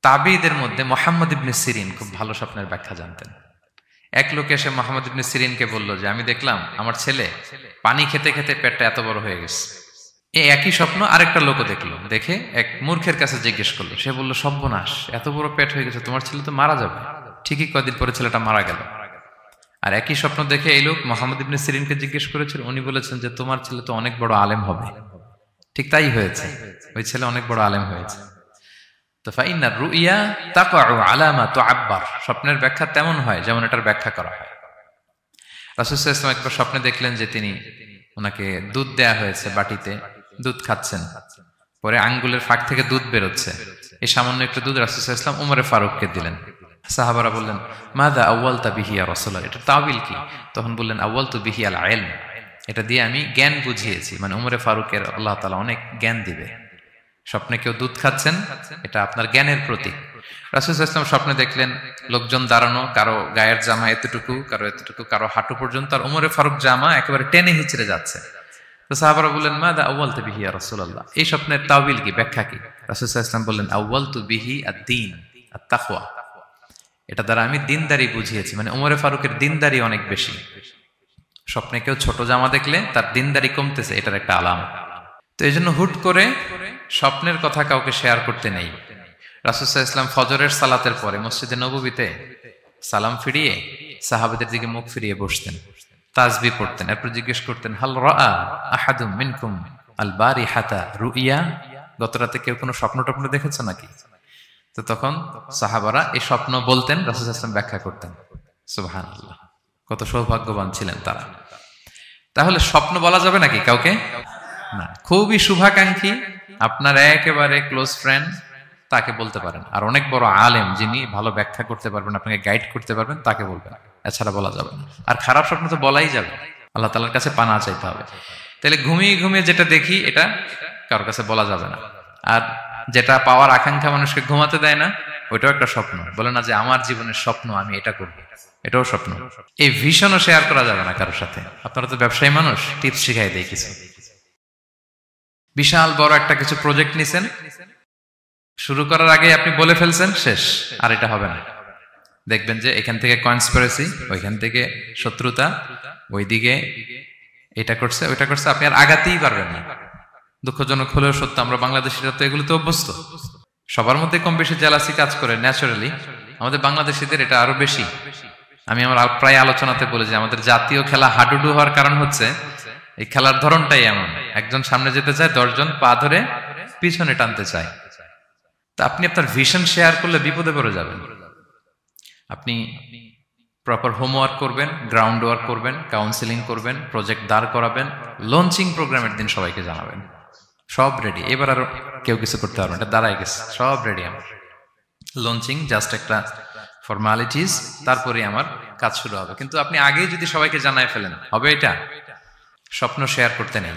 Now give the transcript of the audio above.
তাবিদের মধ্যে মুহাম্মদ ইবনে সিরিন খুব ভালো স্বপ্নের ব্যাখ্যা জানতেন। এক লোক এসে মুহাম্মদ ইবনে সিরিনকে বলল যে আমি দেখলাম আমার ছেলে পানি খেতে খেতে পেটটা এত বড় হয়ে গেছে। এই একই স্বপ্ন আরেকটা লোকও দেখলো, দেখে এক মূর্খের কাছে জিজ্ঞেস করলো। সে বলল, সর্বনাশ, এত বড় পেট হয়ে গেছে, তোমার ছেলে তো মারা যাবে। ঠিকই কদিন পরে ছেলেটা মারা গেল। আর একই স্বপ্ন দেখে এই লোক মুহাম্মদ ইবনে সিরিনকে জিজ্ঞেস করেছিল, উনি বলেছেন যে তোমার ছেলে তো অনেক বড় আলেম হবে। ঠিক তাই হয়েছে, ওই ছেলে অনেক বড় আলেম হয়েছে। তো ফাইন্নার রুইয়া তাকাউ আলা মা তুআব্বার, স্বপ্নের ব্যাখ্যা তেমন হয় যেমন এটার ব্যাখ্যা করা হয়। রাসূল সাল্লাল্লাহু আলাইহি ওয়াসাল্লাম একবার স্বপ্নে দেখলেন যে তিনি ওনাকে দুধ দেয়া হয়েছে, বাটিতে দুধ খাচ্ছেন, পরে আঙ্গুলের ফাঁক থেকে দুধ বেরোচ্ছে। এই সামান্য একটু দুধ রাসূল সাল্লাল্লাহু আলাইহি ওয়াসাল্লাম উমরে ফারুককে দিলেন। সাহাবারা বললেন, মাযা আউয়ালতা বিহি ইয়া রাসূলুল্লাহ, এটা তাওয়িল কি? তখন বললেন, আউয়ালতু বিহি আল ইলম, এটা দিয়ে আমি জ্ঞান বুঝিয়েছি, মানে উমরে ফারুকের আল্লাহ তাআলা অনেক জ্ঞান দিবে। স্বপ্নে কেউ দুধ খাচ্ছেন, এটা আপনার জ্ঞানের প্রতীক। রাসূল সাল্লাল্লাহু আলাইহি ওয়াসাল্লাম স্বপ্নে দেখলেন লোকজন দাঁড়ানো, কারো গায়ের জামা এতটুকু, কারো এতটুকু, কারো হাঁটু পর্যন্ত, আর উমরে ফারুক জামা একেবারে টেনে হিচড়ে যাচ্ছে। তো সাহাবারা বললেন, মাযা আউয়ালতু বিহি ইয়া রাসূলুল্লাহ, এই স্বপ্নের তাওয়িল কি, ব্যাখ্যা কি? রাসূল সাল্লাল্লাহু আলাইহি ওয়াসাল্লাম বললেন, আউয়ালতু বিহি আদ-দীন আত-তাকওয়া, এটা দ্বারা আমি দিনদারি বুঝিয়েছি, মানে উমরে ফারুকের দিনদারি অনেক বেশি। স্বপ্নে কেউ ছোট জামা দেখলে তার দিনদারি কমতেছে, এটার একটা আলামত। তো এই জন্য হুট করে স্বপ্নের কথা কাউকে শেয়ার করতে নেই। রাসূল সাল্লাল্লাহু আলাইহি ওয়াসাল্লাম ফজরের সালাতের পরে মসজিদে নববীতে সালাম ফিরিয়ে সাহাবাদের দিকে মুখ ফিরিয়ে বসতেন, তাসবিহ পড়তেন, এরপর জিজ্ঞেস করতেন, হাল রাআ আহাদুম মিনকুম আল বারিহাতা রুইয়া, গত রাতে কেউ কোনো স্বপ্ন টপ্ন দেখেছো নাকি? তো তখন সাহাবারা এই স্বপ্ন বলতেন, রাসূল সাল্লাল্লাহু আলাইহি ওয়াসাল্লাম ব্যাখ্যা করতেন। সুবহানাল্লাহ, কত সৌভাগ্যবান ছিলেন তারা। তাহলে স্বপ্ন বলা যাবে নাকি কাউকে? না। খুবই শুভাকাঙ্ক্ষী, আপনার একেবারে ক্লোজ ফ্রেন্ড, তাকে বলতে পারেন। আর অনেক বড় আলেম যিনি ভালো ব্যাখ্যা করতে পারবেন, আপনাকে গাইড করতে পারবেন, তাকে বলবেন। এছাড়া বলা যাবে না। আর খারাপ স্বপ্ন তো বলাই যাবে, আল্লাহ তাআলার কাছে পানা চাইতে হবে। তাহলে ঘুমিয়ে ঘুমিয়ে যেটা দেখি এটা কারোর কাছে বলা যাবে না। আর যেটা পাওয়ার আকাঙ্ক্ষা মানুষকে ঘুমাতে দেয় না, ওইটাও একটা স্বপ্ন। বলে না যে আমার জীবনের স্বপ্ন আমি এটা করব, এটাও স্বপ্ন। এই ভিশনও শেয়ার করা যাবে না কারোর সাথে। আপনারা তো ব্যবসায়ী মানুষ, টিপস শিখাই দেয় কিছু। বিশাল বড় একটা কিছু প্রজেক্ট নিছেন, শুরু করার আগে আপনি বলে ফেলছেন, শেষ, আর এটা হবে না। দেখবেন যে এখান থেকে কনস্পিরেসি, ওইখান থেকে শত্রুতা, ওইদিকে এটা করছে ওইটা করছে, আপনি আর আগাতেই পারবেন না। দুঃখজনক হলেও সত্য, আমরা বাংলাদেশিরা তো এগুলোতে অভ্যস্ত। সবার মধ্যে কম বেশি জেলাসি কাজ করে ন্যাচারালি, আমাদের বাংলাদেশিদের এটা আরো বেশি। আমি আমার প্রায় আলোচনাতে বলি যে আমাদের জাতীয় খেলা হাডুডু হওয়ার কারণ হচ্ছে এই খেলার ধরনটাই এমন, একজন সামনে যেতে চায়, 10 জন পা ধরে পিছনে টানতে চায়। তা আপনি আপনার ভিশন শেয়ার করলে বিপদে পড়ে যাবেন। আপনি প্রপার হোমওয়ার্ক করবেন, গ্রাউন্ড ওয়ার্ক করবেন, কাউন্সিলিং করবেন, প্রজেক্ট দাঁড় করাবেন, লঞ্চিং প্রোগ্রামের দিন সবাইকে জানাবেন। সব রেডি, এবার আর কেউ কিছু করতে পারবেন, এটা দাঁড়ায় গেছে, সব রেডি আমার। লঞ্চিং জাস্ট একটা ফর্মালিটিস, তারপরে আমার কাজ শুরু হবে। কিন্তু আপনি আগেই যদি সবাইকে জানায় ফেলেন, হবে এটা? স্বপ্ন শেয়ার করতে নেই।